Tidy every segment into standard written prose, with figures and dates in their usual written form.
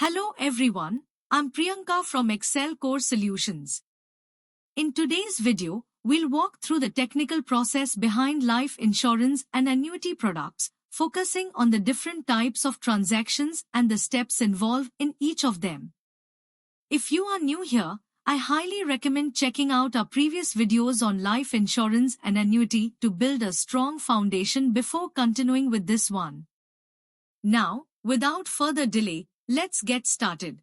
Hello everyone, I'm Priyanka from Excel Core Solutions. In today's video, we'll walk through the technical process behind life insurance and annuity products, focusing on the different types of transactions and the steps involved in each of them. If you are new here, I highly recommend checking out our previous videos on life insurance and annuity to build a strong foundation before continuing with this one. Now, without further delay, let's get started.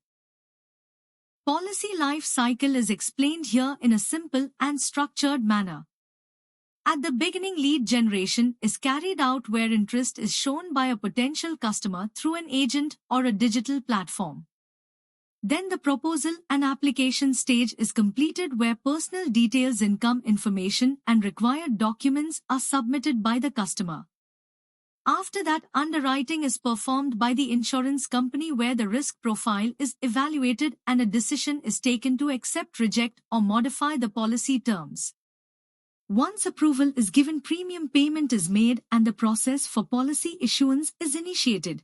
Policy life cycle is explained here in a simple and structured manner. At the beginning, lead generation is carried out where interest is shown by a potential customer through an agent or a digital platform. Then the proposal and application stage is completed where personal details, income information and required documents are submitted by the customer. After that, underwriting is performed by the insurance company where the risk profile is evaluated and a decision is taken to accept, reject, or modify the policy terms. Once approval is given, premium payment is made and the process for policy issuance is initiated.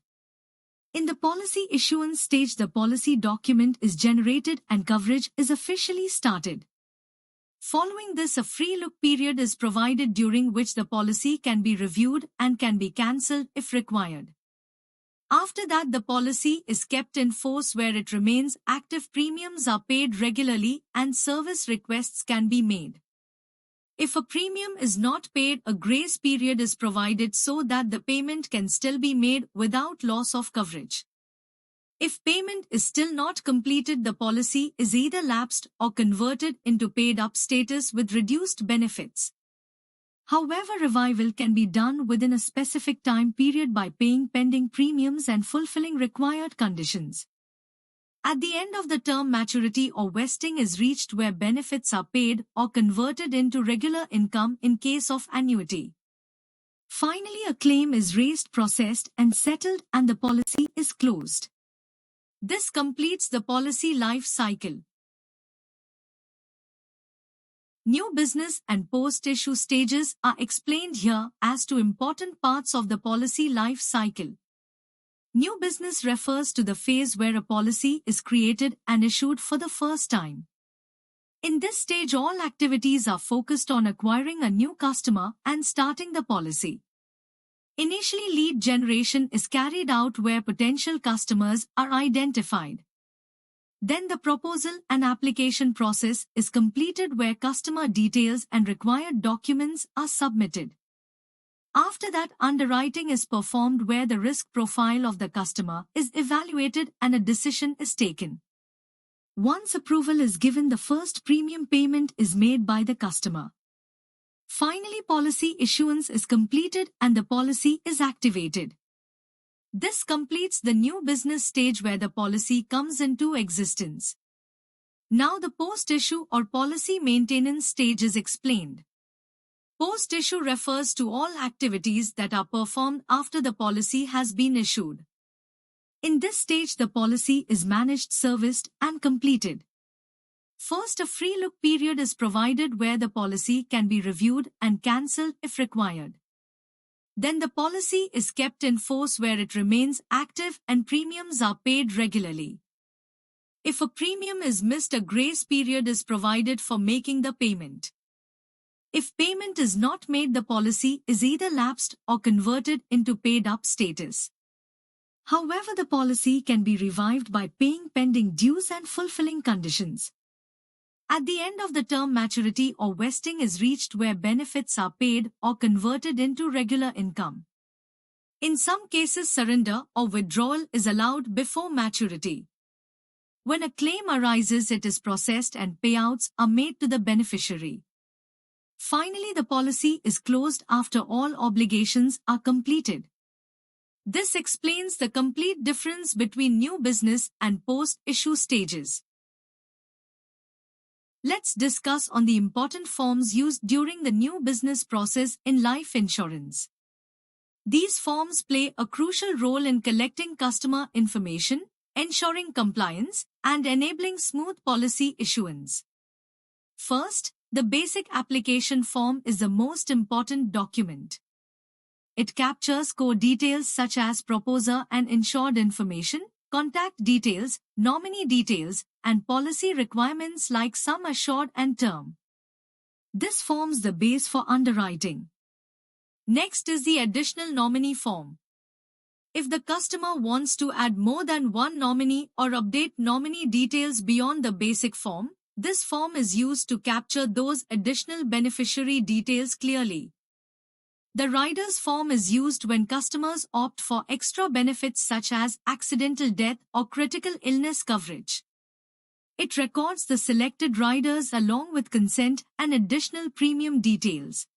In the policy issuance stage, the policy document is generated and coverage is officially started. Following this, a free look period is provided during which the policy can be reviewed and can be cancelled if required. After that, the policy is kept in force where it remains active, premiums are paid regularly and service requests can be made. If a premium is not paid, a grace period is provided so that the payment can still be made without loss of coverage. If payment is still not completed, the policy is either lapsed or converted into paid-up status with reduced benefits. However, revival can be done within a specific time period by paying pending premiums and fulfilling required conditions. At the end of the term, maturity or vesting is reached where benefits are paid or converted into regular income in case of annuity. Finally, a claim is raised, processed, and settled, and the policy is closed. This completes the policy life cycle. New business and post-issue stages are explained here as to important parts of the policy life cycle. New business refers to the phase where a policy is created and issued for the first time. In this stage, all activities are focused on acquiring a new customer and starting the policy. Initially, lead generation is carried out where potential customers are identified. Then the proposal and application process is completed where customer details and required documents are submitted. After that, underwriting is performed where the risk profile of the customer is evaluated and a decision is taken. Once approval is given, the first premium payment is made by the customer. Finally, policy issuance is completed and the policy is activated. This completes the new business stage where the policy comes into existence. Now the post-issue or policy maintenance stage is explained. Post-issue refers to all activities that are performed after the policy has been issued. In this stage, the policy is managed, serviced, and completed. First, a free look period is provided where the policy can be reviewed and cancelled if required. Then the policy is kept in force where it remains active and premiums are paid regularly. If a premium is missed, a grace period is provided for making the payment. If payment is not made, the policy is either lapsed or converted into paid-up status. However, the policy can be revived by paying pending dues and fulfilling conditions. At the end of the term, maturity or vesting is reached where benefits are paid or converted into regular income. In some cases, surrender or withdrawal is allowed before maturity. When a claim arises, it is processed and payouts are made to the beneficiary. Finally, the policy is closed after all obligations are completed. This explains the complete difference between new business and post-issue stages. Let's discuss on the important forms used during the new business process in life insurance. These forms play a crucial role in collecting customer information, ensuring compliance, and enabling smooth policy issuance. First, the basic application form is the most important document. It captures core details such as proposer and insured information, contact details, nominee details, and policy requirements like sum assured and term. This forms the base for underwriting. Next is the additional nominee form. If the customer wants to add more than one nominee or update nominee details beyond the basic form, this form is used to capture those additional beneficiary details clearly. The rider's form is used when customers opt for extra benefits such as accidental death or critical illness coverage. It records the selected riders along with consent and additional premium details.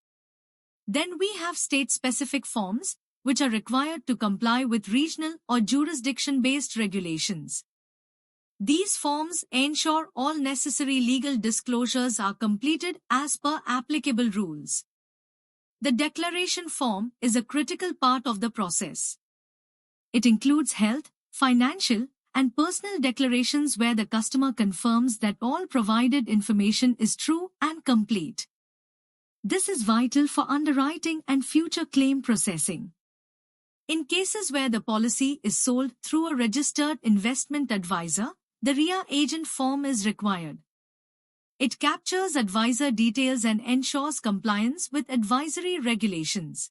Then we have state-specific forms, which are required to comply with regional or jurisdiction-based regulations. These forms ensure all necessary legal disclosures are completed as per applicable rules. The declaration form is a critical part of the process. It includes health, financial, and personal declarations where the customer confirms that all provided information is true and complete. This is vital for underwriting and future claim processing. In cases where the policy is sold through a registered investment advisor, the RIA agent form is required. It captures advisor details and ensures compliance with advisory regulations.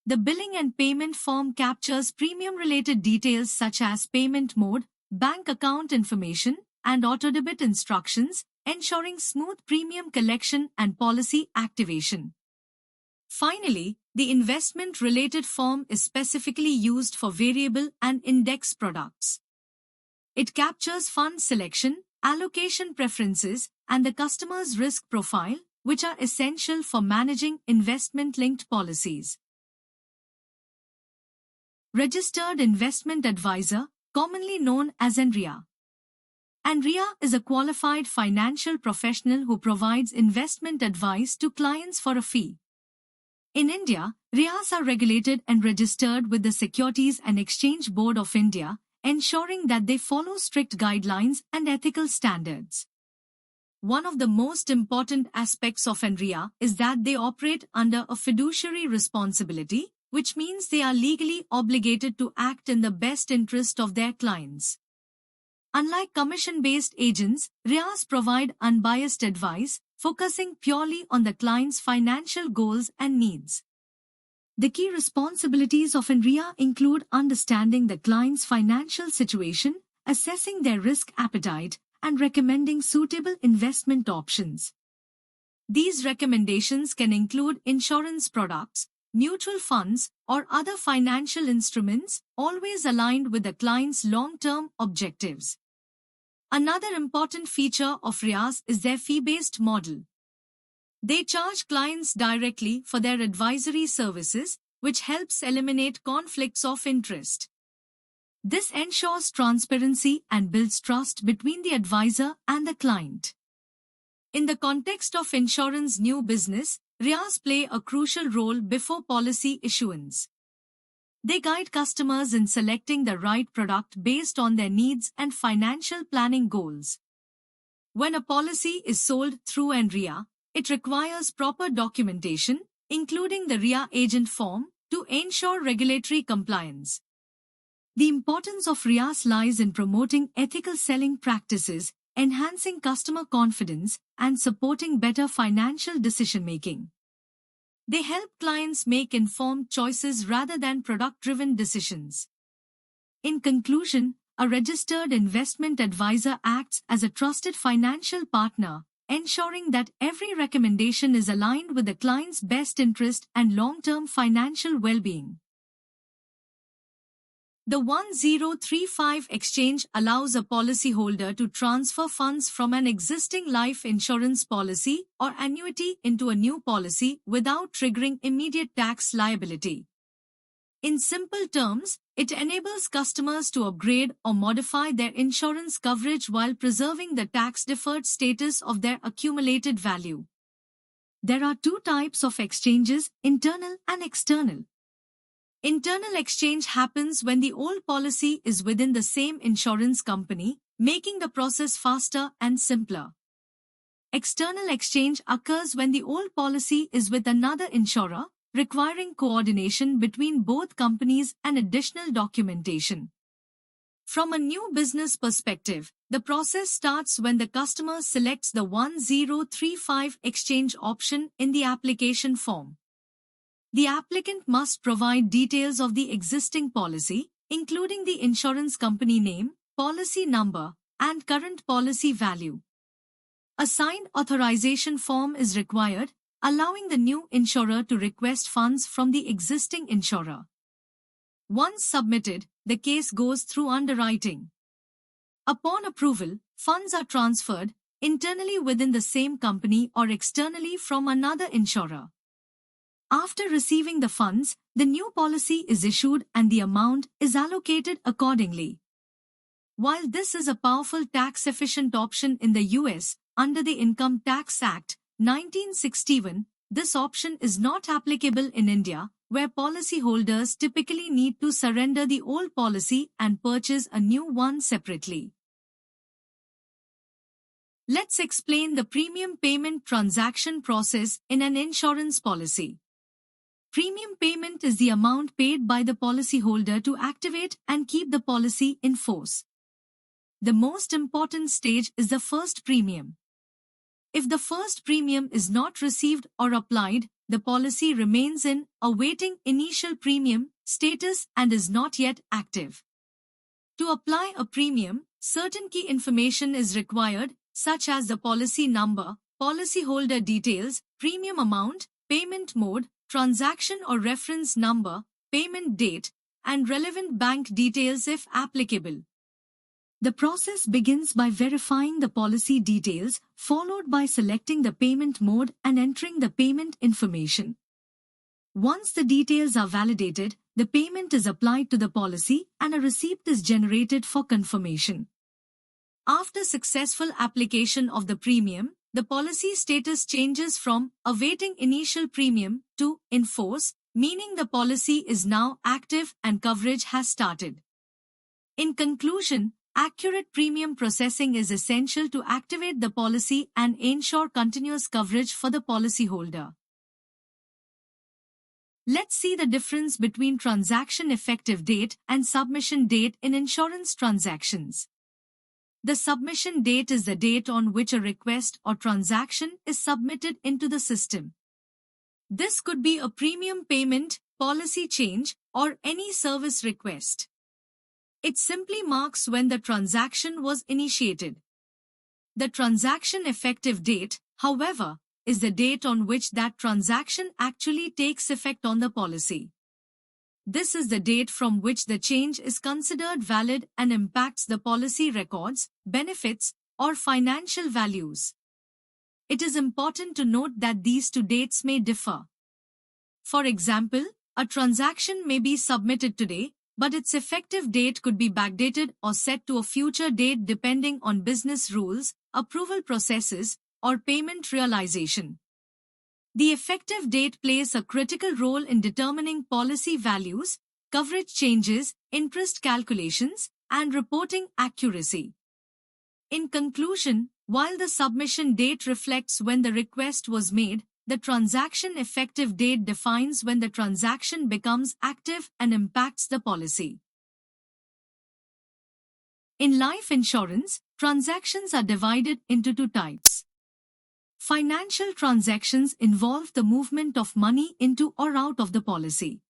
The billing and payment form captures premium-related details such as payment mode, bank account information, and auto-debit instructions, ensuring smooth premium collection and policy activation. Finally, the investment-related form is specifically used for variable and index products. It captures fund selection, allocation preferences, and the customer's risk profile, which are essential for managing investment-linked policies. Registered Investment Advisor, commonly known as an RIA. An RIA is a qualified financial professional who provides investment advice to clients for a fee. In India, RIAs are regulated and registered with the Securities and Exchange Board of India, ensuring that they follow strict guidelines and ethical standards. One of the most important aspects of an RIA is that they operate under a fiduciary responsibility, which means they are legally obligated to act in the best interest of their clients. Unlike commission-based agents, RIAs provide unbiased advice, focusing purely on the client's financial goals and needs. The key responsibilities of an RIA include understanding the client's financial situation, assessing their risk appetite, and recommending suitable investment options. These recommendations can include insurance products, mutual funds, or other financial instruments, always aligned with the client's long-term objectives. Another important feature of RIAs is their fee-based model. They charge clients directly for their advisory services, which helps eliminate conflicts of interest. This ensures transparency and builds trust between the advisor and the client. In the context of insurance new business, RIAs play a crucial role before policy issuance. They guide customers in selecting the right product based on their needs and financial planning goals. When a policy is sold through an RIA, it requires proper documentation, including the RIA agent form, to ensure regulatory compliance. The importance of RIAs lies in promoting ethical selling practices, enhancing customer confidence, and supporting better financial decision-making. They help clients make informed choices rather than product-driven decisions. In conclusion, a registered investment advisor acts as a trusted financial partner, ensuring that every recommendation is aligned with the client's best interest and long-term financial well-being. The 1035 exchange allows a policyholder to transfer funds from an existing life insurance policy or annuity into a new policy without triggering immediate tax liability. In simple terms, it enables customers to upgrade or modify their insurance coverage while preserving the tax-deferred status of their accumulated value. There are two types of exchanges, internal and external. Internal exchange happens when the old policy is within the same insurance company, making the process faster and simpler. External exchange occurs when the old policy is with another insurer, requiring coordination between both companies and additional documentation. From a new business perspective, the process starts when the customer selects the 1035 exchange option in the application form. The applicant must provide details of the existing policy, including the insurance company name, policy number, and current policy value. A signed authorization form is required, allowing the new insurer to request funds from the existing insurer. Once submitted, the case goes through underwriting. Upon approval, funds are transferred, internally within the same company or externally from another insurer. After receiving the funds, the new policy is issued and the amount is allocated accordingly. While this is a powerful tax-efficient option in the US, under the Income Tax Act, 1961, this option is not applicable in India, where policyholders typically need to surrender the old policy and purchase a new one separately. Let's explain the premium payment transaction process in an insurance policy. Premium payment is the amount paid by the policyholder to activate and keep the policy in force. The most important stage is the first premium. If the first premium is not received or applied, the policy remains in awaiting initial premium status and is not yet active. To apply a premium, certain key information is required, such as the policy number, policyholder details, premium amount, payment mode, transaction or reference number, payment date, and relevant bank details if applicable. The process begins by verifying the policy details, followed by selecting the payment mode and entering the payment information. Once the details are validated, the payment is applied to the policy and a receipt is generated for confirmation. After successful application of the premium, the policy status changes from awaiting initial premium to in force, meaning the policy is now active and coverage has started. In conclusion, accurate premium processing is essential to activate the policy and ensure continuous coverage for the policyholder. Let's see the difference between transaction effective date and submission date in insurance transactions. The submission date is the date on which a request or transaction is submitted into the system. This could be a premium payment, policy change, or any service request. It simply marks when the transaction was initiated. The transaction effective date, however, is the date on which that transaction actually takes effect on the policy. This is the date from which the change is considered valid and impacts the policy records, benefits, or financial values. It is important to note that these two dates may differ. For example, a transaction may be submitted today, but its effective date could be backdated or set to a future date depending on business rules, approval processes, or payment realization. The effective date plays a critical role in determining policy values, coverage changes, interest calculations, and reporting accuracy. In conclusion, while the submission date reflects when the request was made, the transaction effective date defines when the transaction becomes active and impacts the policy. In life insurance, transactions are divided into two types. Financial transactions involve the movement of money into or out of the policy.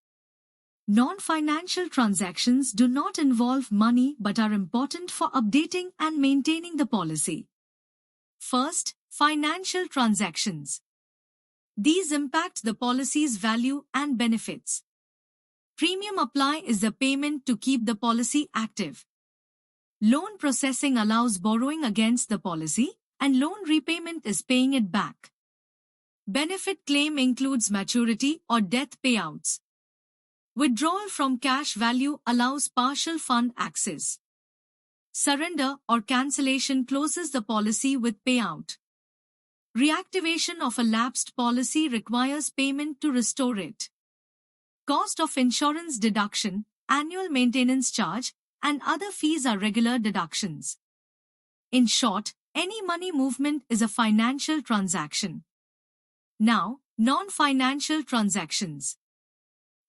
Non-financial transactions do not involve money but are important for updating and maintaining the policy. First, financial transactions. These impact the policy's value and benefits. Premium apply is the payment to keep the policy active. Loan processing allows borrowing against the policy, and loan repayment is paying it back. Benefit claim includes maturity or death payouts. Withdrawal from cash value allows partial fund access. Surrender or cancellation closes the policy with payout. Reactivation of a lapsed policy requires payment to restore it. Cost of insurance deduction, annual maintenance charge, and other fees are regular deductions. In short, any money movement is a financial transaction. Now, non-financial transactions.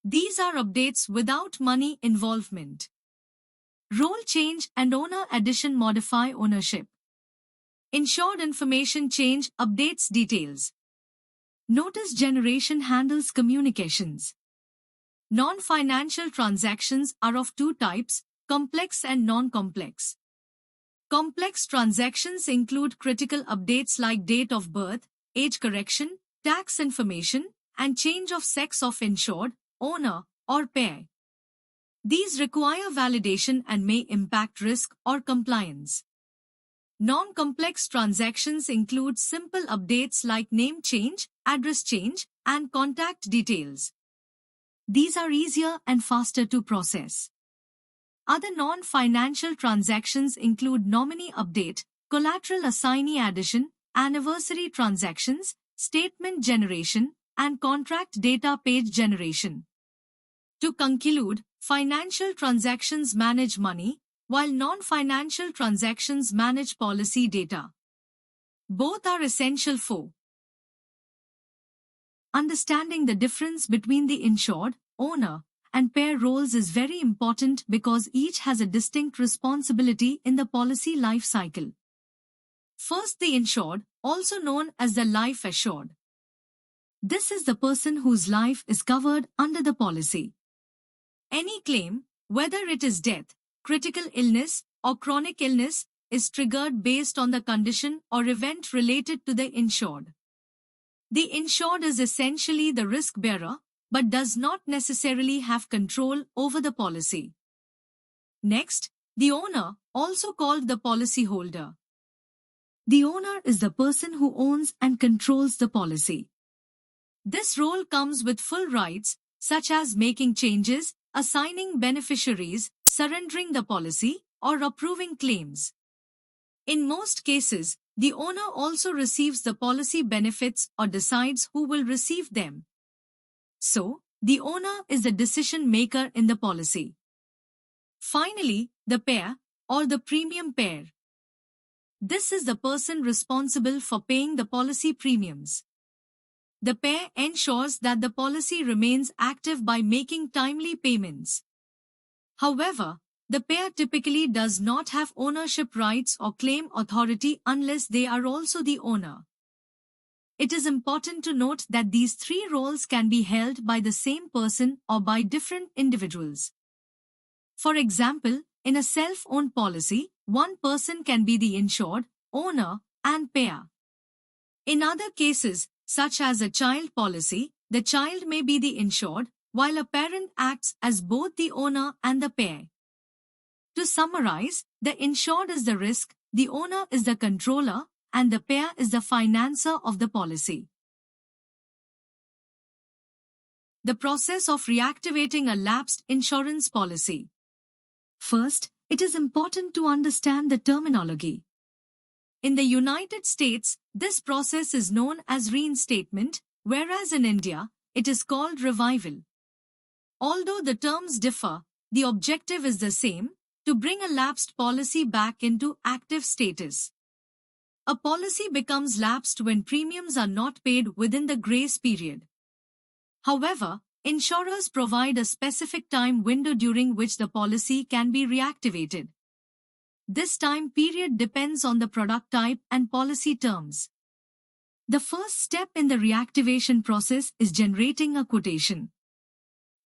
These are updates without money involvement. Role change and owner addition modify ownership. Insured information change updates details. Notice generation handles communications. Non-financial transactions are of two types, complex and non-complex. Complex transactions include critical updates like date of birth, age correction, tax information, and change of sex of insured, owner, or pair. These require validation and may impact risk or compliance. Non-complex transactions include simple updates like name change, address change, and contact details. These are easier and faster to process. Other non-financial transactions include nominee update, collateral assignee addition, anniversary transactions, statement generation, and contract data page generation. To conclude, financial transactions manage money, while non-financial transactions manage policy data. Both are essential for understanding the difference between the insured, owner, and pair roles is very important because each has a distinct responsibility in the policy life cycle. First, the insured, also known as the life assured. This is the person whose life is covered under the policy. Any claim, whether it is death, critical illness, or chronic illness, is triggered based on the condition or event related to the insured. The insured is essentially the risk bearer, but does not necessarily have control over the policy. Next, the owner, also called the policyholder. The owner is the person who owns and controls the policy. This role comes with full rights, such as making changes, assigning beneficiaries, surrendering the policy, or approving claims. In most cases, the owner also receives the policy benefits or decides who will receive them. So, the owner is the decision maker in the policy. Finally, the pair, or the premium pair. This is the person responsible for paying the policy premiums. The pair ensures that the policy remains active by making timely payments. However, the pair typically does not have ownership rights or claim authority unless they are also the owner. It is important to note that these three roles can be held by the same person or by different individuals. For example, in a self-owned policy, one person can be the insured, owner, and pair. In other cases, such as a child policy, the child may be the insured, while a parent acts as both the owner and the pair. To summarize, the insured is the risk, the owner is the controller, and the pair is the financer of the policy. The process of reactivating a lapsed insurance policy. First, it is important to understand the terminology. In the United States, this process is known as reinstatement, whereas in India, it is called revival. Although the terms differ, the objective is the same, to bring a lapsed policy back into active status. A policy becomes lapsed when premiums are not paid within the grace period. However, insurers provide a specific time window during which the policy can be reactivated. This time period depends on the product type and policy terms. The first step in the reactivation process is generating a quotation.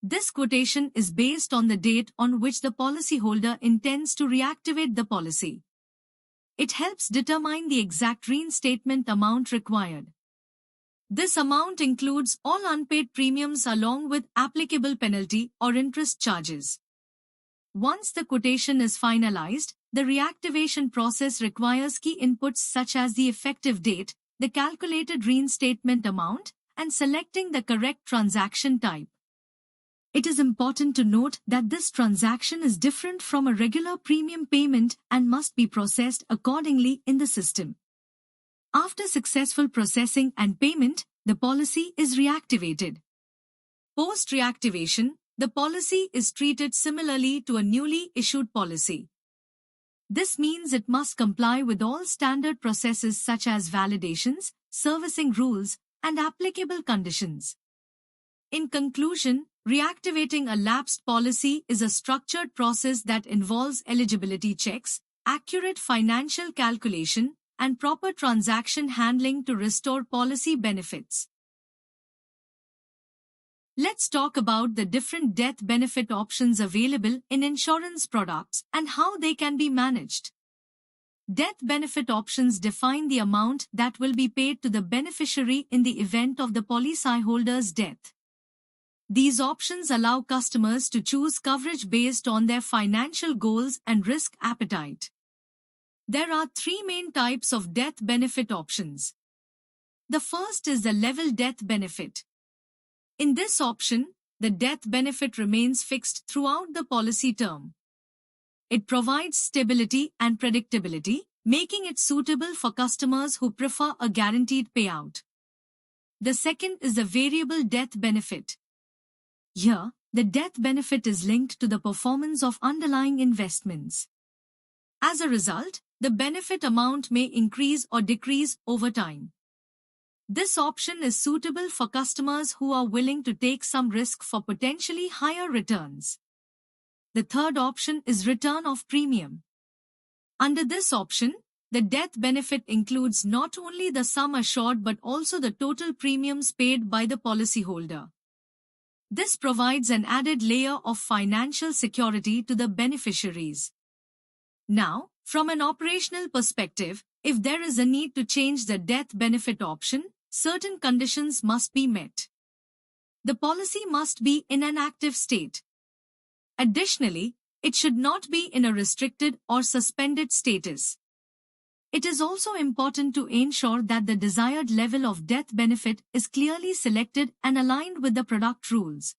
This quotation is based on the date on which the policyholder intends to reactivate the policy. It helps determine the exact reinstatement amount required. This amount includes all unpaid premiums along with applicable penalty or interest charges. Once the quotation is finalized, the reactivation process requires key inputs such as the effective date, the calculated reinstatement amount, and selecting the correct transaction type. It is important to note that this transaction is different from a regular premium payment and must be processed accordingly in the system. After successful processing and payment, the policy is reactivated. Post-reactivation, the policy is treated similarly to a newly issued policy. This means it must comply with all standard processes such as validations, servicing rules, and applicable conditions. In conclusion, Reactivating a lapsed policy is a structured process that involves eligibility checks, accurate financial calculation, and proper transaction handling to restore policy benefits. Let's talk about the different death benefit options available in insurance products and how they can be managed. Death benefit options define the amount that will be paid to the beneficiary in the event of the policyholder's death. These options allow customers to choose coverage based on their financial goals and risk appetite. There are three main types of death benefit options. The first is the level death benefit. In this option, the death benefit remains fixed throughout the policy term. It provides stability and predictability, making it suitable for customers who prefer a guaranteed payout. The second is the variable death benefit. Here, the death benefit is linked to the performance of underlying investments. As a result, the benefit amount may increase or decrease over time. This option is suitable for customers who are willing to take some risk for potentially higher returns. The third option is return of premium. Under this option, the death benefit includes not only the sum assured but also the total premiums paid by the policyholder. This provides an added layer of financial security to the beneficiaries. Now, from an operational perspective, if there is a need to change the death benefit option, certain conditions must be met. The policy must be in an active state. Additionally, it should not be in a restricted or suspended status. It is also important to ensure that the desired level of death benefit is clearly selected and aligned with the product rules.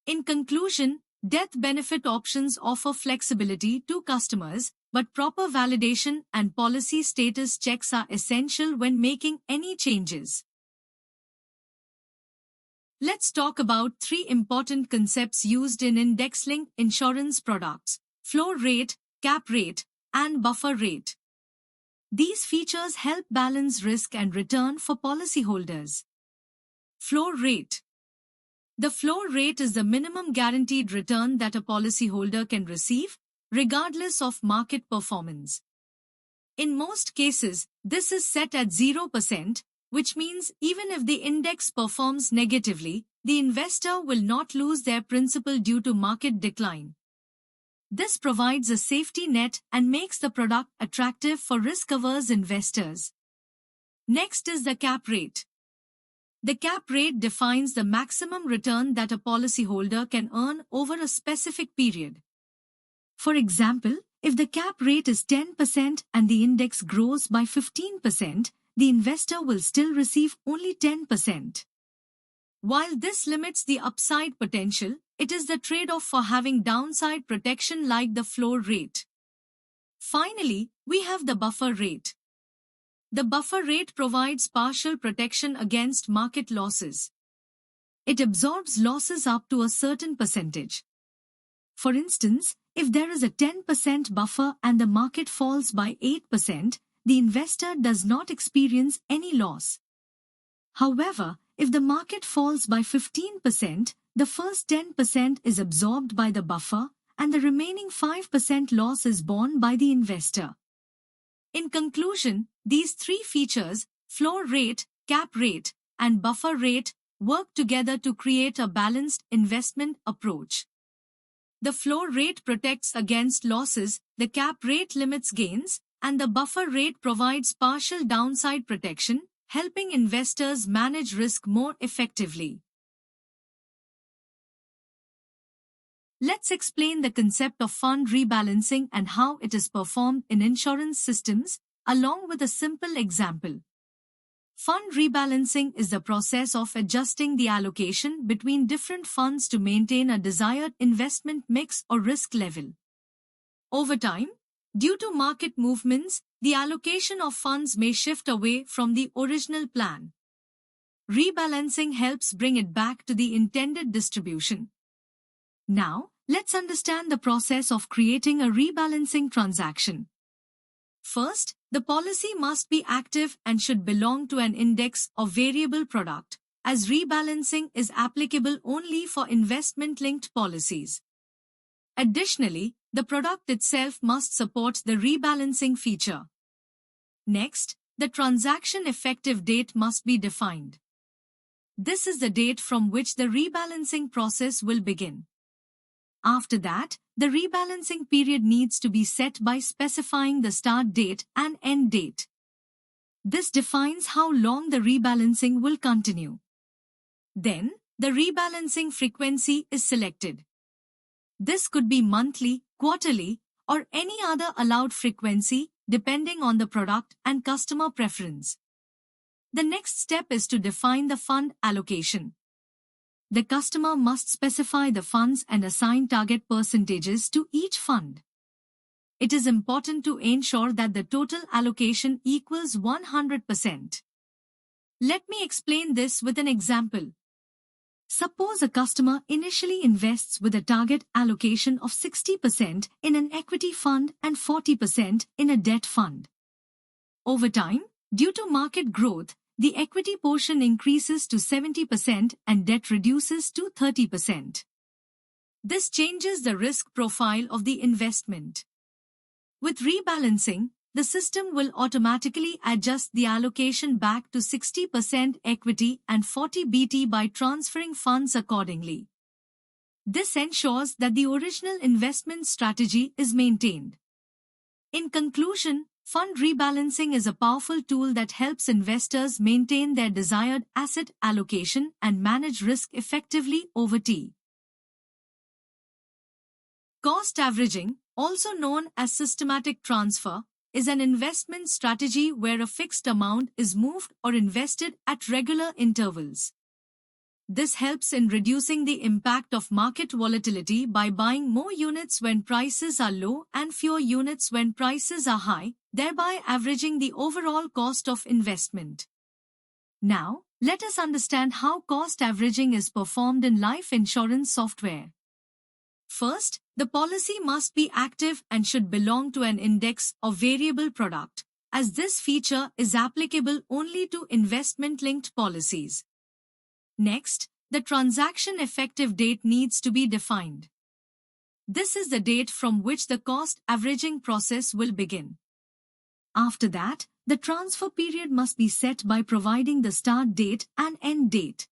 In conclusion, death benefit options offer flexibility to customers, but proper validation and policy status checks are essential when making any changes. Let's talk about three important concepts used in index-linked insurance products: floor rate, cap rate, and buffer rate. These features help balance risk and return for policyholders. Floor rate. The floor rate is the minimum guaranteed return that a policyholder can receive, regardless of market performance. In most cases, this is set at 0%, which means even if the index performs negatively, the investor will not lose their principal due to market decline. This provides a safety net and makes the product attractive for risk-averse investors. Next is the cap rate. The cap rate defines the maximum return that a policyholder can earn over a specific period. For example, if the cap rate is 10% and the index grows by 15%, the investor will still receive only 10%. While this limits the upside potential, it is the trade-off for having downside protection like the floor rate. Finally, we have the buffer rate. The buffer rate provides partial protection against market losses. It absorbs losses up to a certain percentage. For instance, if there is a 10% buffer and the market falls by 8%, the investor does not experience any loss. However, if the market falls by 15%, the first 10% is absorbed by the buffer and the remaining 5% loss is borne by the investor. In conclusion, these three features, floor rate, cap rate, and buffer rate, work together to create a balanced investment approach. The floor rate protects against losses, the cap rate limits gains, and the buffer rate provides partial downside protection, helping investors manage risk more effectively. Let's explain the concept of fund rebalancing and how it is performed in insurance systems, along with a simple example. Fund rebalancing is the process of adjusting the allocation between different funds to maintain a desired investment mix or risk level. Over time, due to market movements, the allocation of funds may shift away from the original plan. Rebalancing helps bring it back to the intended distribution. Now, let's understand the process of creating a rebalancing transaction. First, the policy must be active and should belong to an index or variable product, as rebalancing is applicable only for investment-linked policies. Additionally, the product itself must support the rebalancing feature. Next, the transaction effective date must be defined. This is the date from which the rebalancing process will begin. After that, the rebalancing period needs to be set by specifying the start date and end date. This defines how long the rebalancing will continue. Then, the rebalancing frequency is selected. This could be monthly, quarterly, or any other allowed frequency depending on the product and customer preference. The next step is to define the fund allocation. The customer must specify the funds and assign target percentages to each fund. It is important to ensure that the total allocation equals 100%. Let me explain this with an example. Suppose a customer initially invests with a target allocation of 60% in an equity fund and 40% in a debt fund. Over time, due to market growth, the equity portion increases to 70% and debt reduces to 30%. This changes the risk profile of the investment. With rebalancing, the system will automatically adjust the allocation back to 60% equity and 40 BT by transferring funds accordingly. This ensures that the original investment strategy is maintained. In conclusion, fund rebalancing is a powerful tool that helps investors maintain their desired asset allocation and manage risk effectively over time. Cost averaging, also known as systematic transfer, is an investment strategy where a fixed amount is moved or invested at regular intervals. This helps in reducing the impact of market volatility by buying more units when prices are low and fewer units when prices are high, thereby averaging the overall cost of investment. Now, let us understand how cost averaging is performed in life insurance software. First, the policy must be active and should belong to an index or variable product, as this feature is applicable only to investment-linked policies. Next, the transaction effective date needs to be defined. This is the date from which the cost averaging process will begin. After that, the transfer period must be set by providing the start date and end date.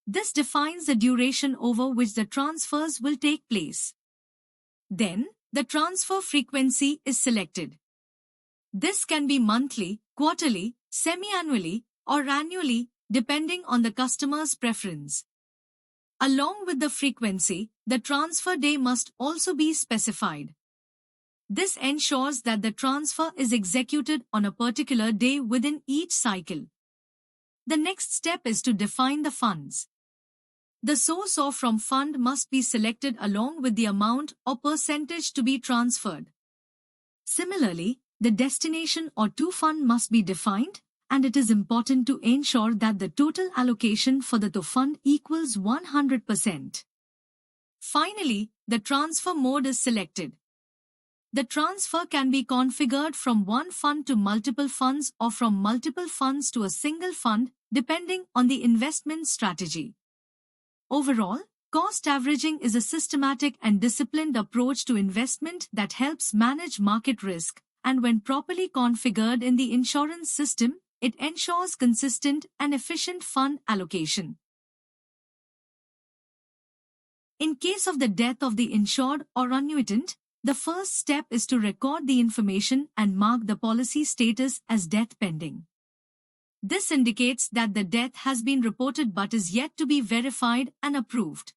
This defines the duration over which the transfers will take place. Then, the transfer frequency is selected. This can be monthly, quarterly, semi-annually, or annually, depending on the customer's preference. Along with the frequency, the transfer day must also be specified. This ensures that the transfer is executed on a particular day within each cycle. The next step is to define the funds. The source or from fund must be selected along with the amount or percentage to be transferred. Similarly, the destination or to fund must be defined, and it is important to ensure that the total allocation for the to fund equals 100%. Finally, the transfer mode is selected. The transfer can be configured from one fund to multiple funds or from multiple funds to a single fund, depending on the investment strategy. Overall, cost averaging is a systematic and disciplined approach to investment that helps manage market risk, and when properly configured in the insurance system, it ensures consistent and efficient fund allocation. In case of the death of the insured or annuitant, the first step is to record the information and mark the policy status as death pending. This indicates that the death has been reported but is yet to be verified and approved.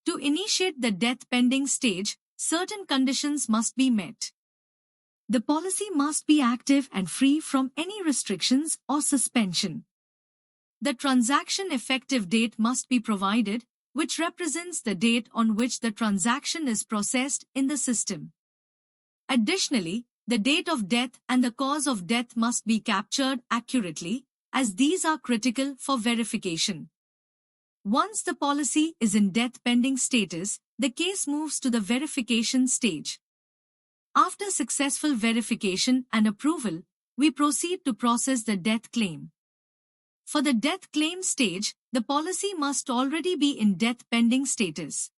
To initiate the death pending stage, certain conditions must be met. The policy must be active and free from any restrictions or suspension. The transaction effective date must be provided, which represents the date on which the transaction is processed in the system. Additionally, the date of death and the cause of death must be captured accurately, as these are critical for verification. Once the policy is in death pending status, the case moves to the verification stage. After successful verification and approval, we proceed to process the death claim. For the death claim stage, the policy must already be in death pending status.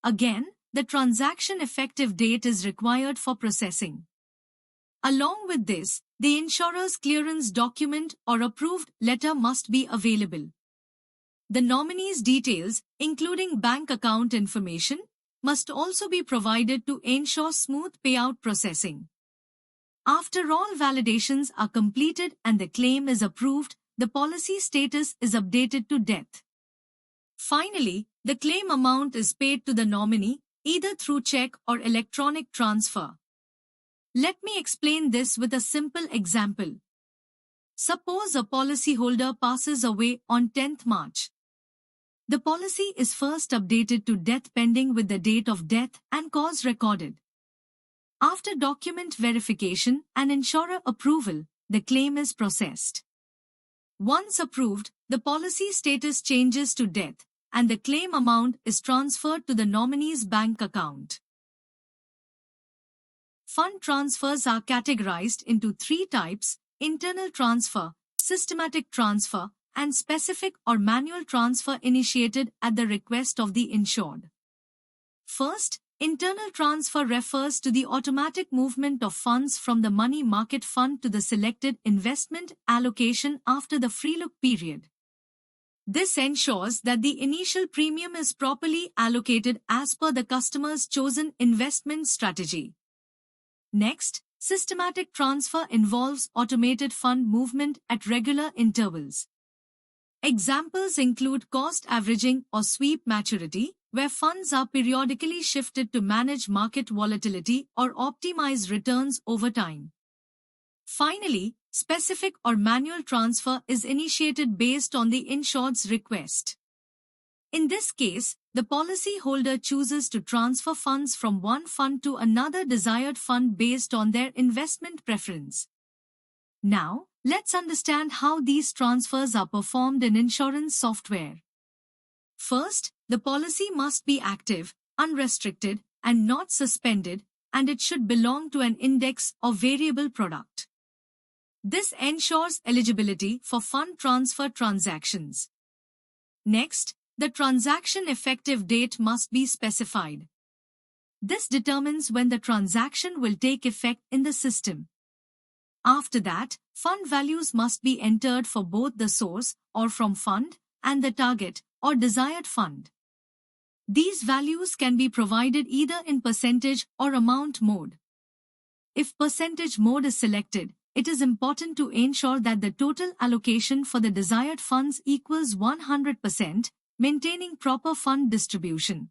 Again, the transaction effective date is required for processing. Along with this, the insurer's clearance document or approved letter must be available. The nominee's details, including bank account information, must also be provided to ensure smooth payout processing. After all validations are completed and the claim is approved, the policy status is updated to death. Finally, the claim amount is paid to the nominee, either through check or electronic transfer. Let me explain this with a simple example. Suppose a policyholder passes away on 10th March. The policy is first updated to death pending with the date of death and cause recorded. After document verification and insurer approval, the claim is processed. Once approved, the policy status changes to death, and the claim amount is transferred to the nominee's bank account. Fund transfers are categorized into three types: internal transfer, systematic transfer, and specific or manual transfer initiated at the request of the insured. First, internal transfer refers to the automatic movement of funds from the money market fund to the selected investment allocation after the free look period. This ensures that the initial premium is properly allocated as per the customer's chosen investment strategy. Next, systematic transfer involves automated fund movement at regular intervals. Examples include cost averaging or sweep maturity, where funds are periodically shifted to manage market volatility or optimize returns over time. Finally, specific or manual transfer is initiated based on the insured's request. In this case, the policyholder chooses to transfer funds from one fund to another desired fund based on their investment preference. Now, let's understand how these transfers are performed in insurance software. First, the policy must be active, unrestricted, and not suspended, and it should belong to an index or variable product. This ensures eligibility for fund transfer transactions. Next, the transaction effective date must be specified. This determines when the transaction will take effect in the system. After that, fund values must be entered for both the source or from fund and the target or desired fund. These values can be provided either in percentage or amount mode. If percentage mode is selected, it is important to ensure that the total allocation for the desired funds equals 100%, maintaining proper fund distribution.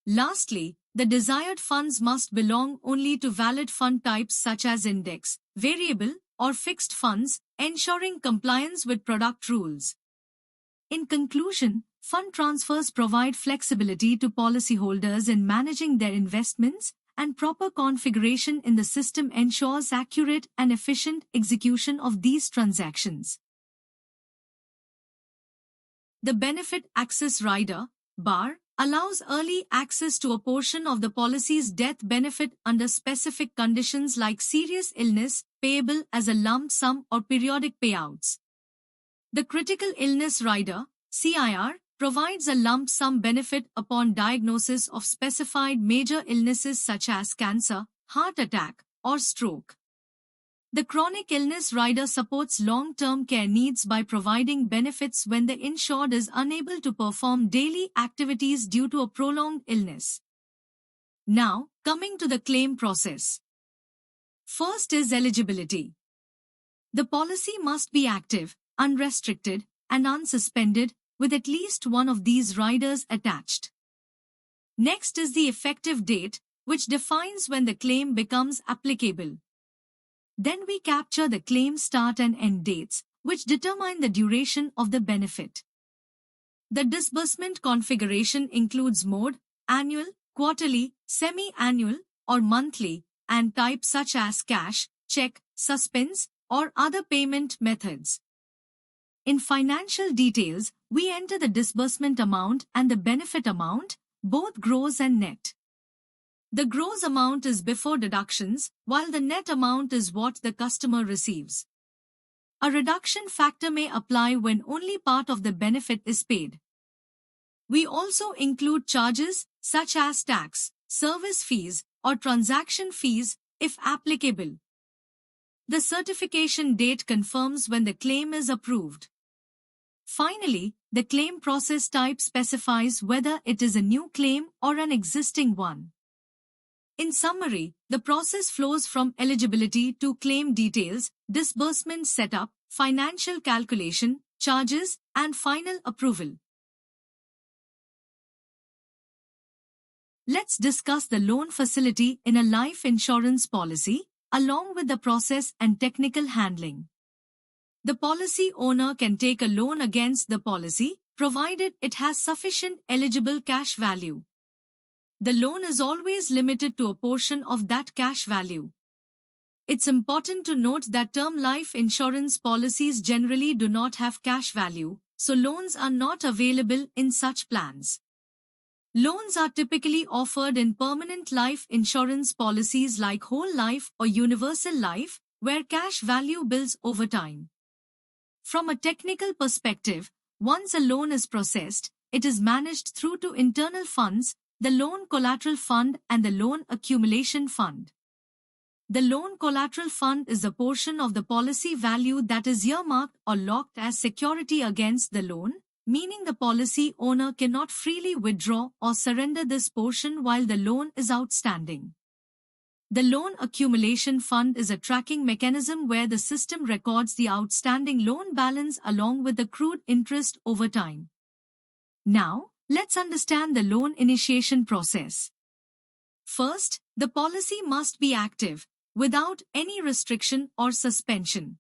Lastly, the desired funds must belong only to valid fund types such as index, variable, or fixed funds, ensuring compliance with product rules. In conclusion, fund transfers provide flexibility to policyholders in managing their investments, and proper configuration in the system ensures accurate and efficient execution of these transactions. The Benefit Access Rider, BAR, allows early access to a portion of the policy's death benefit under specific conditions like serious illness, payable as a lump sum or periodic payouts. The Critical Illness Rider, CIR, provides a lump sum benefit upon diagnosis of specified major illnesses such as cancer, heart attack, or stroke. The Chronic Illness Rider supports long-term care needs by providing benefits when the insured is unable to perform daily activities due to a prolonged illness. Now, coming to the claim process. First is eligibility. The policy must be active, unrestricted, and unsuspended, with at least one of these riders attached. Next is the effective date, which defines when the claim becomes applicable. Then we capture the claim start and end dates, which determine the duration of the benefit. The disbursement configuration includes mode, annual, quarterly, semi-annual, or monthly, and type such as cash, check, suspense, or other payment methods. In financial details, we enter the disbursement amount and the benefit amount, both gross and net. The gross amount is before deductions, while the net amount is what the customer receives. A reduction factor may apply when only part of the benefit is paid. We also include charges such as tax, service fees, or transaction fees if applicable. The certification date confirms when the claim is approved. Finally, the claim process type specifies whether it is a new claim or an existing one. In summary, the process flows from eligibility to claim details, disbursement setup, financial calculation, charges, and final approval. Let's discuss the loan facility in a life insurance policy, along with the process and technical handling. The policy owner can take a loan against the policy, provided it has sufficient eligible cash value. The loan is always limited to a portion of that cash value. It's important to note that term life insurance policies generally do not have cash value, so loans are not available in such plans. Loans are typically offered in permanent life insurance policies like whole life or universal life, where cash value builds over time. From a technical perspective, once a loan is processed, it is managed through two internal funds, the Loan Collateral Fund and the Loan Accumulation Fund. The Loan Collateral Fund is a portion of the policy value that is earmarked or locked as security against the loan, meaning the policy owner cannot freely withdraw or surrender this portion while the loan is outstanding. The Loan Accumulation Fund is a tracking mechanism where the system records the outstanding loan balance along with accrued interest over time. Now, let's understand the loan initiation process. First, the policy must be active, without any restriction or suspension.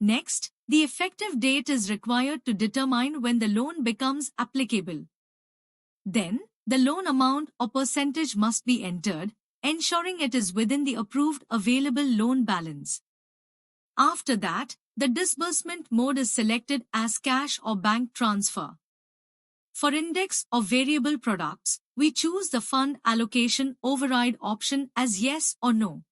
Next, the effective date is required to determine when the loan becomes applicable. Then, the loan amount or percentage must be entered, ensuring it is within the approved available loan balance. After that, the disbursement mode is selected as cash or bank transfer. For index or variable products, we choose the fund allocation override option as yes or no.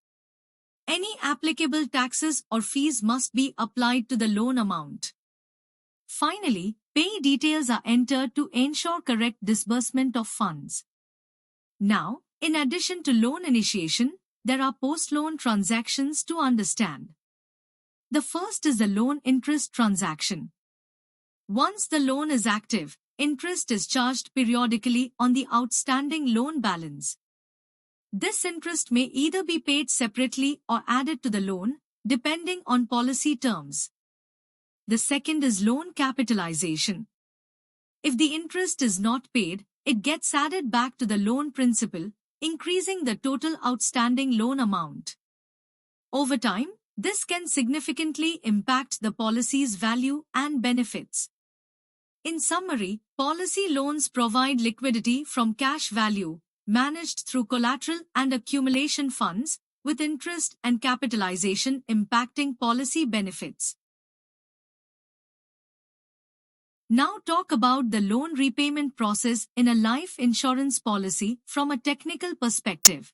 Any applicable taxes or fees must be applied to the loan amount. Finally, pay details are entered to ensure correct disbursement of funds. Now, in addition to loan initiation, there are post-loan transactions to understand. The first is the loan interest transaction. Once the loan is active, interest is charged periodically on the outstanding loan balance. This interest may either be paid separately or added to the loan, depending on policy terms. The second is loan capitalization. If the interest is not paid, it gets added back to the loan principal, increasing the total outstanding loan amount. Over time, this can significantly impact the policy's value and benefits. In summary, policy loans provide liquidity from cash value, managed through collateral and accumulation funds, with interest and capitalization impacting policy benefits. Now talk about the loan repayment process in a life insurance policy from a technical perspective.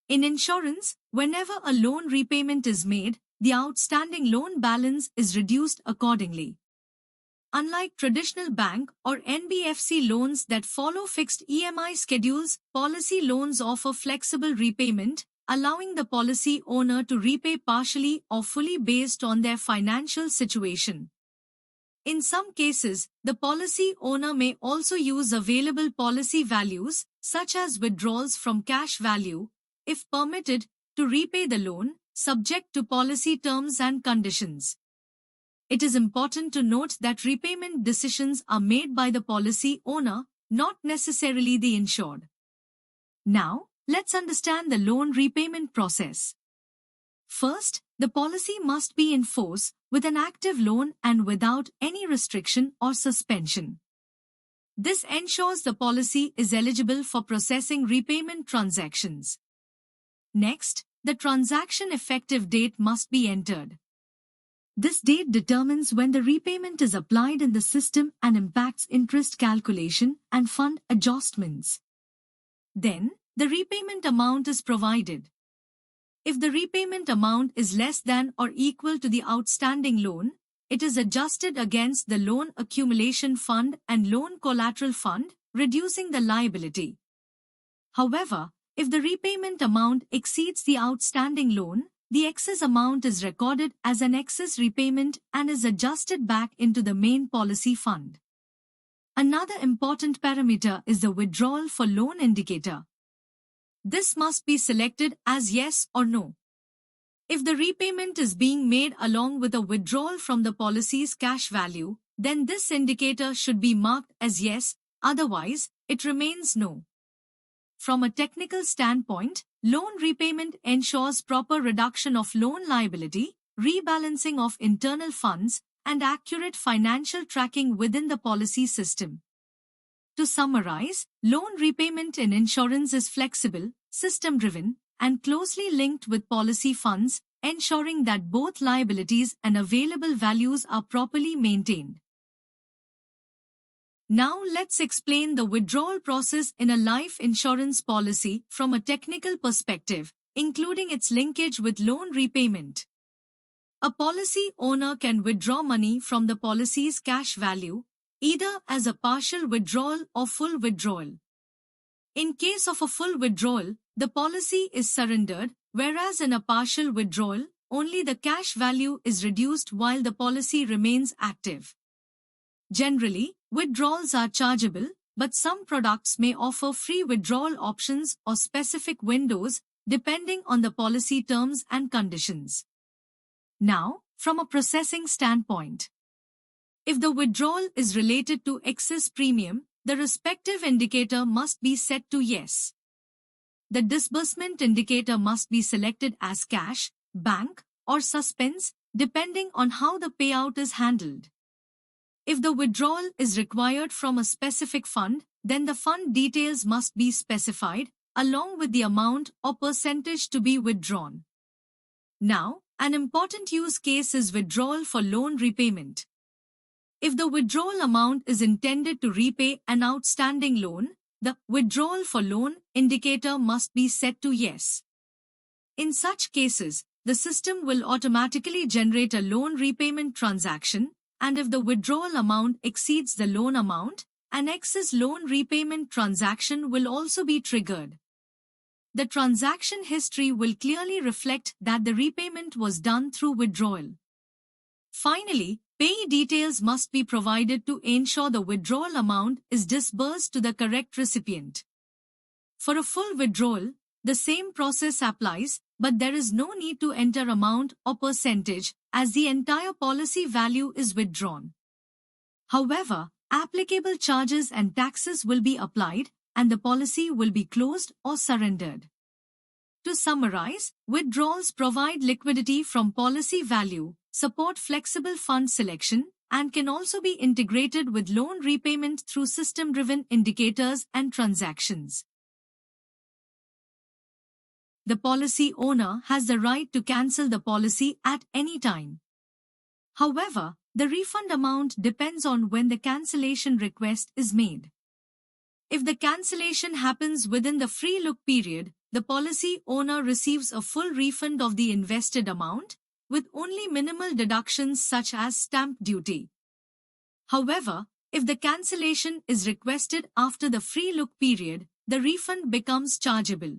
In insurance, whenever a loan repayment is made, the outstanding loan balance is reduced accordingly. Unlike traditional bank or NBFC loans that follow fixed EMI schedules, policy loans offer flexible repayment, allowing the policy owner to repay partially or fully based on their financial situation. In some cases, the policy owner may also use available policy values, such as withdrawals from cash value, if permitted, to repay the loan, subject to policy terms and conditions. It is important to note that repayment decisions are made by the policy owner, not necessarily the insured. Now, let's understand the loan repayment process. First, the policy must be in force with an active loan and without any restriction or suspension. This ensures the policy is eligible for processing repayment transactions. Next, the transaction effective date must be entered. This date determines when the repayment is applied in the system and impacts interest calculation and fund adjustments. Then, the repayment amount is provided. If the repayment amount is less than or equal to the outstanding loan, it is adjusted against the loan accumulation fund and loan collateral fund, reducing the liability. However, if the repayment amount exceeds the outstanding loan, the excess amount is recorded as an excess repayment and is adjusted back into the main policy fund. Another important parameter is the withdrawal for loan indicator. This must be selected as yes or no. If the repayment is being made along with a withdrawal from the policy's cash value, then this indicator should be marked as yes, otherwise, it remains no. From a technical standpoint, loan repayment ensures proper reduction of loan liability, rebalancing of internal funds, and accurate financial tracking within the policy system. To summarize, loan repayment in insurance is flexible, system-driven, and closely linked with policy funds, ensuring that both liabilities and available values are properly maintained. Now let's explain the withdrawal process in a life insurance policy from a technical perspective, including its linkage with loan repayment. A policy owner can withdraw money from the policy's cash value, either as a partial withdrawal or full withdrawal. In case of a full withdrawal, the policy is surrendered, whereas in a partial withdrawal, only the cash value is reduced while the policy remains active. Generally, withdrawals are chargeable, but some products may offer free withdrawal options or specific windows, depending on the policy terms and conditions. Now, from a processing standpoint, if the withdrawal is related to excess premium, the respective indicator must be set to yes. The disbursement indicator must be selected as cash, bank, or suspense, depending on how the payout is handled. If the withdrawal is required from a specific fund, then the fund details must be specified, along with the amount or percentage to be withdrawn. Now, an important use case is withdrawal for loan repayment. If the withdrawal amount is intended to repay an outstanding loan, the withdrawal for loan indicator must be set to yes. In such cases, the system will automatically generate a loan repayment transaction, and if the withdrawal amount exceeds the loan amount, an excess loan repayment transaction will also be triggered. The transaction history will clearly reflect that the repayment was done through withdrawal. Finally, payee details must be provided to ensure the withdrawal amount is disbursed to the correct recipient. For a full withdrawal, the same process applies, but there is no need to enter amount or percentage, as the entire policy value is withdrawn. However, applicable charges and taxes will be applied, and the policy will be closed or surrendered. To summarize, withdrawals provide liquidity from policy value, support flexible fund selection, and can also be integrated with loan repayment through system-driven indicators and transactions. The policy owner has the right to cancel the policy at any time. However, the refund amount depends on when the cancellation request is made. If the cancellation happens within the free look period, the policy owner receives a full refund of the invested amount, with only minimal deductions such as stamp duty. However, if the cancellation is requested after the free look period, the refund becomes chargeable.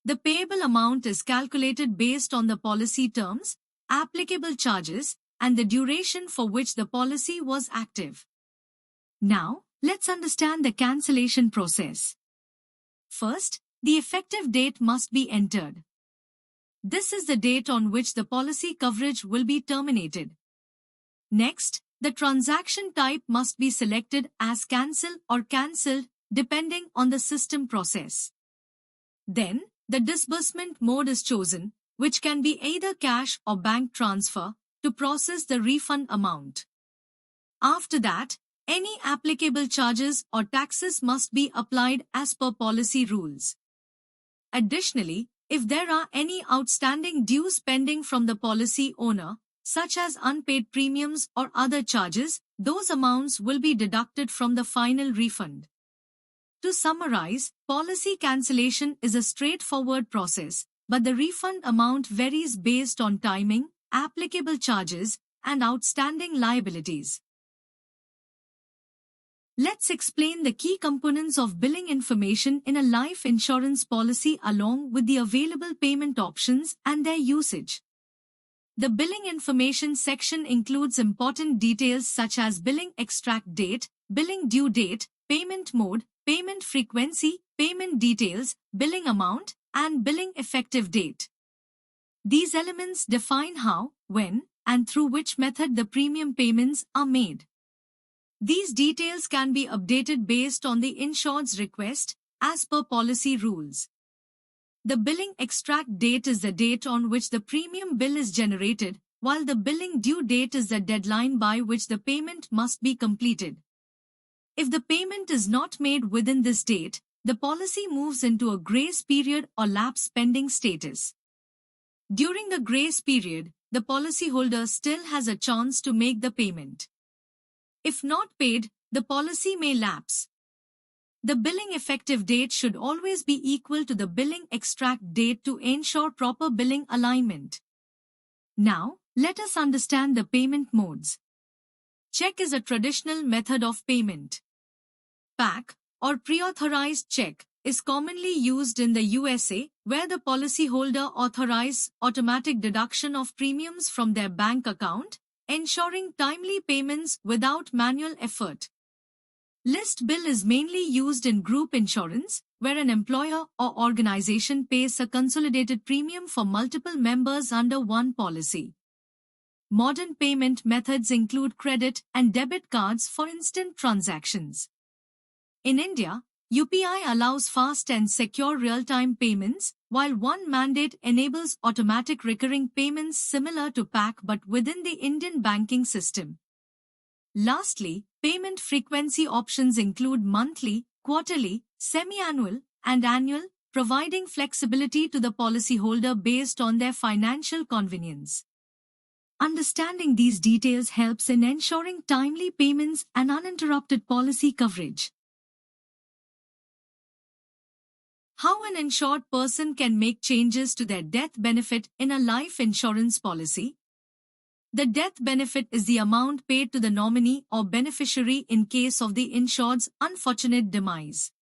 The payable amount is calculated based on the policy terms, applicable charges, and the duration for which the policy was active. Now, let's understand the cancellation process. First, the effective date must be entered. This is the date on which the policy coverage will be terminated. Next, the transaction type must be selected as cancel or cancelled, depending on the system process. Then, the disbursement mode is chosen, which can be either cash or bank transfer, to process the refund amount. After that, any applicable charges or taxes must be applied as per policy rules. Additionally, if there are any outstanding dues pending from the policy owner, such as unpaid premiums or other charges, those amounts will be deducted from the final refund. To summarize, policy cancellation is a straightforward process, but the refund amount varies based on timing, applicable charges, and outstanding liabilities. Let's explain the key components of billing information in a life insurance policy along with the available payment options and their usage. The billing information section includes important details such as billing extract date, billing due date, payment mode, payment frequency, payment details, billing amount, and billing effective date. These elements define how, when, and through which method the premium payments are made. These details can be updated based on the insured's request, as per policy rules. The billing extract date is the date on which the premium bill is generated, while the billing due date is the deadline by which the payment must be completed. If the payment is not made within this date, the policy moves into a grace period or lapse pending status. During the grace period, the policyholder still has a chance to make the payment. If not paid, the policy may lapse. The billing effective date should always be equal to the billing extract date to ensure proper billing alignment. Now, let us understand the payment modes. Check is a traditional method of payment. PAC, or pre-authorized check, is commonly used in the USA, where the policyholder authorizes automatic deduction of premiums from their bank account, ensuring timely payments without manual effort. List bill is mainly used in group insurance, where an employer or organization pays a consolidated premium for multiple members under one policy. Modern payment methods include credit and debit cards for instant transactions. In India, UPI allows fast and secure real-time payments, while one mandate enables automatic recurring payments similar to PAC but within the Indian banking system. Lastly, payment frequency options include monthly, quarterly, semi-annual, and annual, providing flexibility to the policyholder based on their financial convenience. Understanding these details helps in ensuring timely payments and uninterrupted policy coverage. How an insured person can make changes to their death benefit in a life insurance policy. The death benefit is the amount paid to the nominee or beneficiary in case of the insured's unfortunate demise.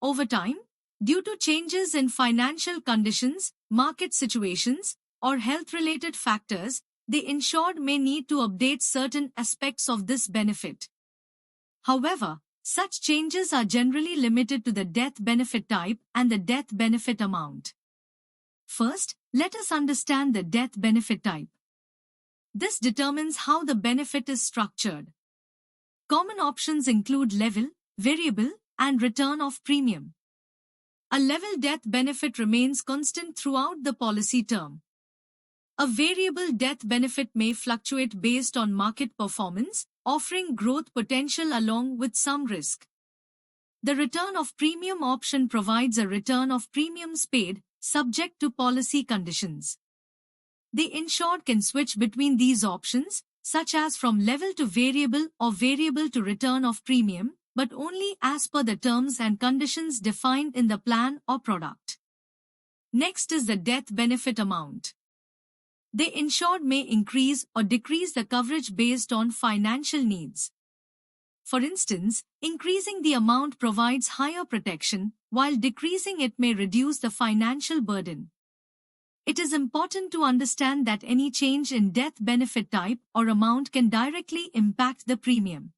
Over time, due to changes in financial conditions, market situations, or health-related factors, the insured may need to update certain aspects of this benefit. However, such changes are generally limited to the death benefit type and the death benefit amount. First, let us understand the death benefit type. This determines how the benefit is structured. Common options include level, variable, and return of premium. A level death benefit remains constant throughout the policy term. A variable death benefit may fluctuate based on market performance, offering growth potential along with some risk. The return of premium option provides a return of premiums paid, subject to policy conditions. The insured can switch between these options, such as from level to variable or variable to return of premium, but only as per the terms and conditions defined in the plan or product. Next is the death benefit amount. The insured may increase or decrease the coverage based on financial needs. For instance, increasing the amount provides higher protection, while decreasing it may reduce the financial burden. It is important to understand that any change in death benefit type or amount can directly impact the premium.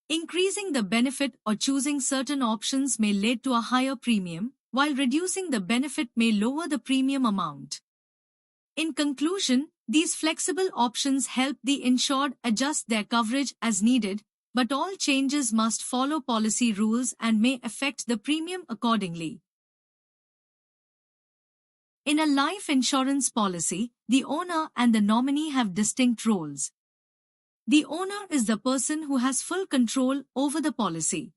Increasing the benefit or choosing certain options may lead to a higher premium, while reducing the benefit may lower the premium amount. In conclusion, these flexible options help the insured adjust their coverage as needed, but all changes must follow policy rules and may affect the premium accordingly. In a life insurance policy, the owner and the nominee have distinct roles. The owner is the person who has full control over the policy.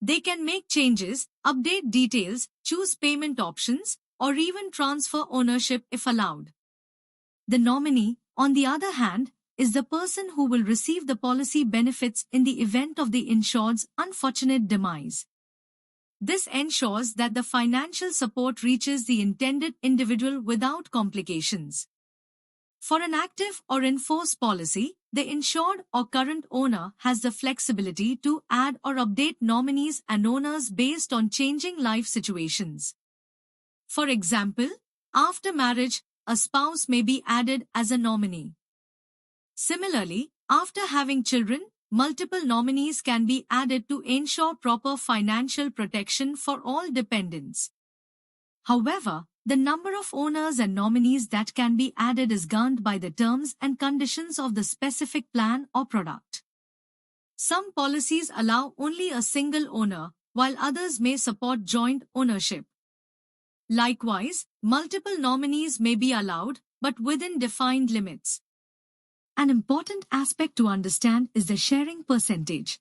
They can make changes, update details, choose payment options, or even transfer ownership if allowed. The nominee, on the other hand, is the person who will receive the policy benefits in the event of the insured's unfortunate demise. This ensures that the financial support reaches the intended individual without complications. For an active or in force policy, the insured or current owner has the flexibility to add or update nominees and owners based on changing life situations. For example, after marriage, a spouse may be added as a nominee. Similarly, after having children, multiple nominees can be added to ensure proper financial protection for all dependents. However, the number of owners and nominees that can be added is governed by the terms and conditions of the specific plan or product. Some policies allow only a single owner, while others may support joint ownership. Likewise, multiple nominees may be allowed, but within defined limits. An important aspect to understand is the sharing percentage.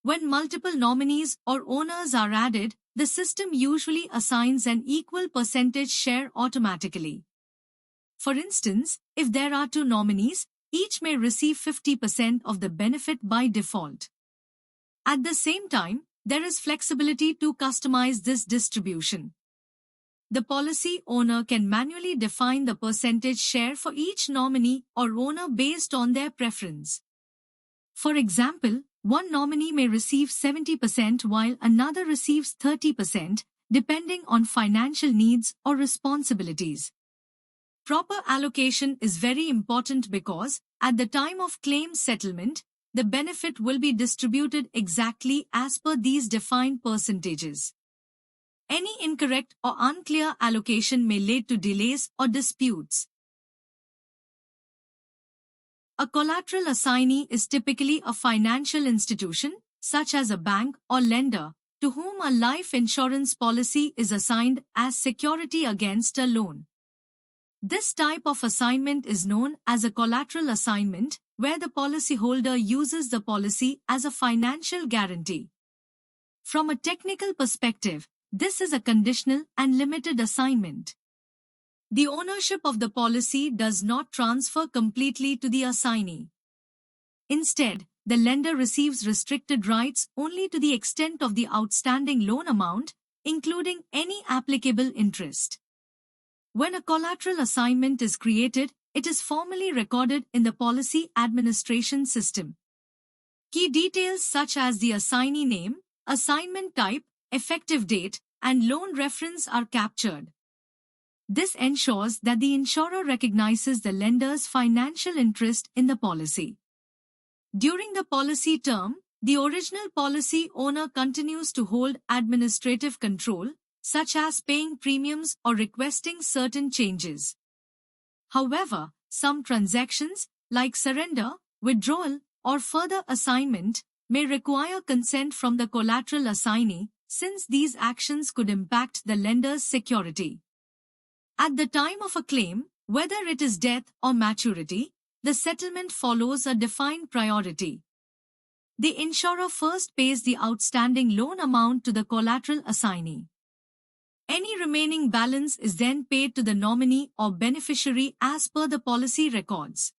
When multiple nominees or owners are added, the system usually assigns an equal percentage share automatically. For instance, if there are 2 nominees, each may receive 50% of the benefit by default. At the same time, there is flexibility to customize this distribution. The policy owner can manually define the percentage share for each nominee or owner based on their preference. For example, one nominee may receive 70% while another receives 30%, depending on financial needs or responsibilities. Proper allocation is very important because, at the time of claim settlement, the benefit will be distributed exactly as per these defined percentages. Any incorrect or unclear allocation may lead to delays or disputes. A collateral assignee is typically a financial institution, such as a bank or lender, to whom a life insurance policy is assigned as security against a loan. This type of assignment is known as a collateral assignment, where the policyholder uses the policy as a financial guarantee. From a technical perspective, this is a conditional and limited assignment. The ownership of the policy does not transfer completely to the assignee. Instead, the lender receives restricted rights only to the extent of the outstanding loan amount, including any applicable interest. When a collateral assignment is created, it is formally recorded in the policy administration system. Key details such as the assignee name, assignment type, effective date, and loan reference are captured. This ensures that the insurer recognizes the lender's financial interest in the policy. During the policy term, the original policy owner continues to hold administrative control, such as paying premiums or requesting certain changes. However, some transactions, like surrender, withdrawal, or further assignment, may require consent from the collateral assignee, since these actions could impact the lender's security. At the time of a claim, whether it is death or maturity, the settlement follows a defined priority. The insurer first pays the outstanding loan amount to the collateral assignee. Any remaining balance is then paid to the nominee or beneficiary as per the policy records.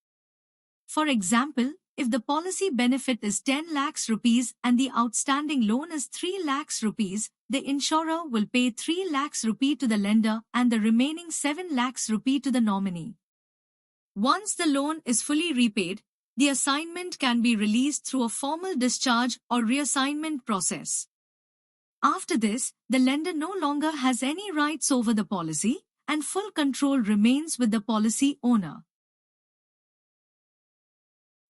For example, if the policy benefit is 10 lakhs rupees and the outstanding loan is 3 lakhs rupees, the insurer will pay 3 lakhs rupee to the lender and the remaining 7 lakhs rupee to the nominee. Once the loan is fully repaid, the assignment can be released through a formal discharge or reassignment process. After this, the lender no longer has any rights over the policy, and full control remains with the policy owner.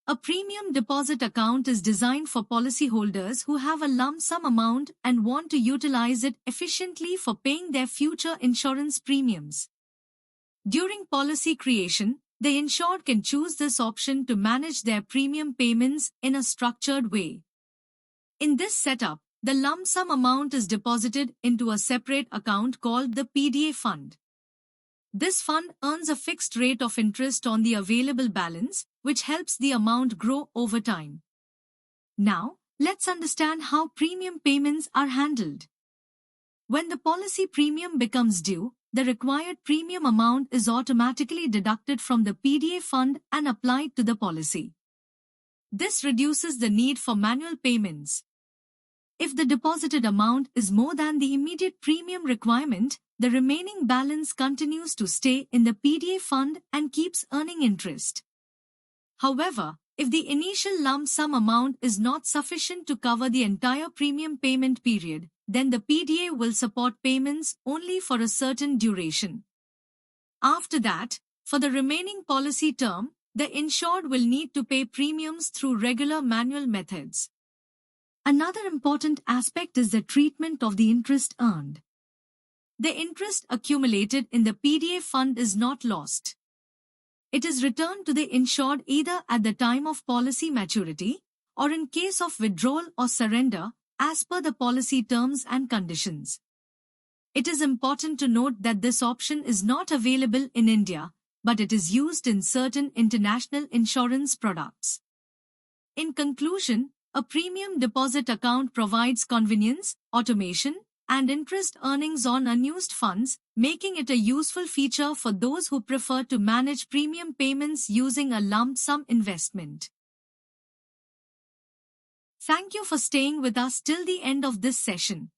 A premium deposit account is designed for policyholders who have a lump sum amount and want to utilize it efficiently for paying their future insurance premiums. During policy creation, the insured can choose this option to manage their premium payments in a structured way. In this setup, the lump sum amount is deposited into a separate account called the PDA fund. This fund earns a fixed rate of interest on the available balance, which helps the amount grow over time. Now, let's understand how premium payments are handled. When the policy premium becomes due, the required premium amount is automatically deducted from the PDA fund and applied to the policy. This reduces the need for manual payments. If the deposited amount is more than the immediate premium requirement, the remaining balance continues to stay in the PDA fund and keeps earning interest. However, if the initial lump sum amount is not sufficient to cover the entire premium payment period, then the PDA will support payments only for a certain duration. After that, for the remaining policy term, the insured will need to pay premiums through regular manual methods. Another important aspect is the treatment of the interest earned. The interest accumulated in the PDA fund is not lost. It is returned to the insured either at the time of policy maturity or in case of withdrawal or surrender as per the policy terms and conditions. It is important to note that this option is not available in India, but it is used in certain international insurance products. In conclusion, a premium deposit account provides convenience, automation, and interest earnings on unused funds, making it a useful feature for those who prefer to manage premium payments using a lump sum investment. Thank you for staying with us till the end of this session.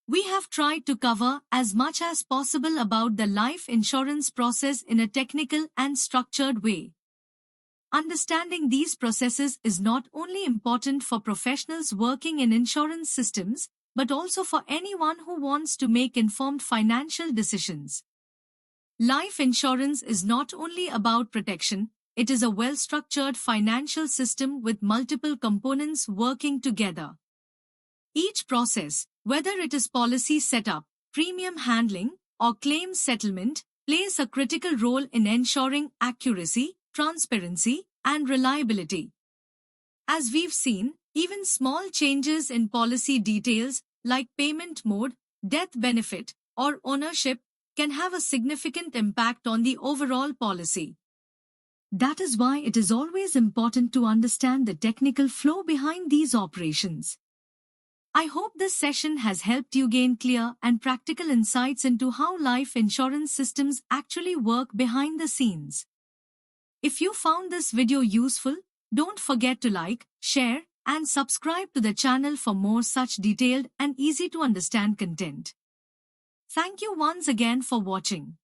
We have tried to cover as much as possible about the life insurance process in a technical and structured way. Understanding these processes is not only important for professionals working in insurance systems, but also for anyone who wants to make informed financial decisions. Life insurance is not only about protection, it is a well-structured financial system with multiple components working together. Each process, whether it is policy setup, premium handling, or claims settlement, plays a critical role in ensuring accuracy, transparency, and reliability. As we've seen, even small changes in policy details like payment mode, death benefit, or ownership can have a significant impact on the overall policy. That is why it is always important to understand the technical flow behind these operations. I hope this session has helped you gain clear and practical insights into how life insurance systems actually work behind the scenes. If you found this video useful, don't forget to like, share, and subscribe to the channel for more such detailed and easy to understand content. Thank you once again for watching.